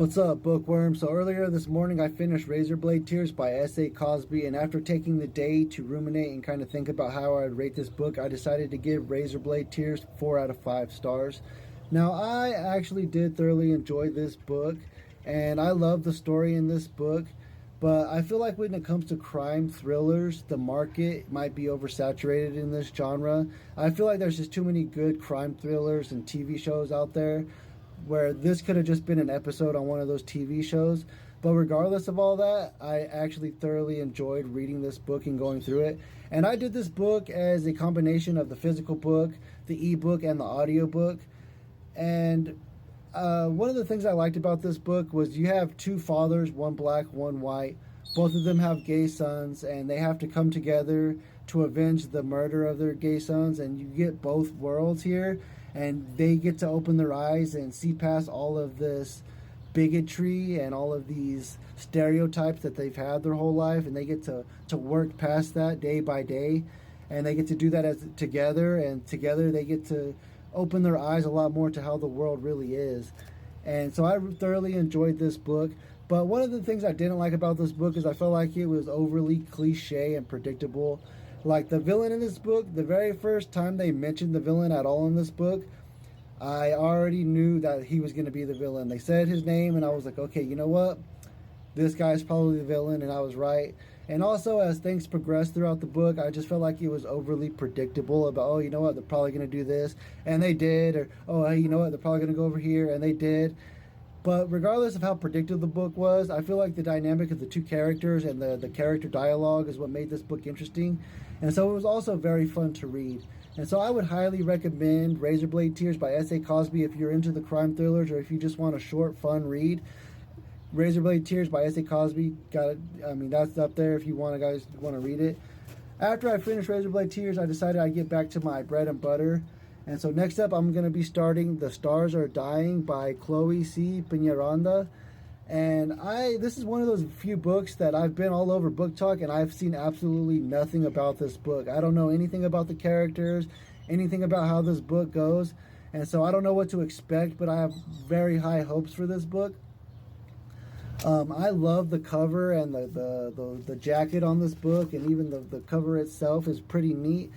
What's up, bookworm? So earlier this morning I finished Razorblade Tears by S.A. Cosby, and after taking the day to ruminate and kind of think about how I'd rate this book, I decided to give Razorblade Tears 4 out of 5 stars. Now, I actually did thoroughly enjoy this book, and I love the story in this book, but I feel like when it comes to crime thrillers, the market might be oversaturated in this genre. I feel like there's just too many good crime thrillers and TV shows out there, where this could have just been an episode on one of those TV shows. But regardless of all that, I actually thoroughly enjoyed reading this book and going through it. And I did this book as a combination of the physical book, the ebook, and the audiobook. And one of the things I liked about this book was you have two fathers, one black, one white. Both of them have gay sons, and they have to come together to avenge the murder of their gay sons. And you get both worlds here, and they get to open their eyes and see past all of this bigotry and all of these stereotypes that they've had their whole life, and they get to work past that day by day, and they get to do that together, and together they get to open their eyes a lot more to how the world really is. And so I thoroughly enjoyed this book. But one of the things I didn't like about this book is I felt like it was overly cliche and predictable. Like the villain in this book, the very first time they mentioned the villain at all in this book, I already knew that he was going to be the villain. They said his name, and I was like, okay, you know what? This guy's probably the villain, and I was right. And also, as things progressed throughout the book, I just felt like it was overly predictable about, oh, you know what, they're probably going to do this, and they did. Or, oh, hey, you know what, they're probably going to go over here, and they did. But regardless of how predictable the book was, I feel like the dynamic of the two characters and the character dialogue is what made this book interesting. And so it was also very fun to read. And so I would highly recommend Razorblade Tears by S.A. Cosby if you're into the crime thrillers, or if you just want a short, fun read. Razorblade Tears by S.A. Cosby, that's up there if you guys want to read it. After I finished Razorblade Tears, I decided I'd get back to my bread and butter. And so next up, I'm going to be starting The Stars Are Dying by Chloe C. Peñaranda. And this is one of those few books that I've been all over Book Talk, and I've seen absolutely nothing about this book. I don't know anything about the characters, anything about how this book goes. And so I don't know what to expect, but I have very high hopes for this book. I love the cover and the jacket on this book, and even the cover itself is pretty neat.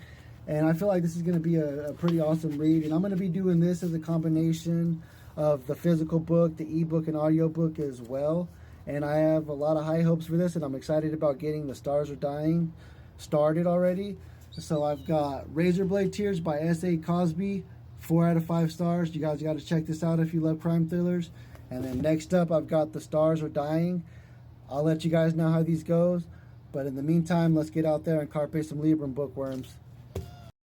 And I feel like this is going to be a pretty awesome read. And I'm going to be doing this as a combination of the physical book, the ebook, and audiobook as well. And I have a lot of high hopes for this, and I'm excited about getting The Stars Are Dying started already. So I've got Razorblade Tears by S.A. Cosby, 4 out of 5 stars. You guys got to check this out if you love crime thrillers. And then next up, I've got The Stars Are Dying. I'll let you guys know how these goes. But in the meantime, let's get out there and carpe some librum, bookworms.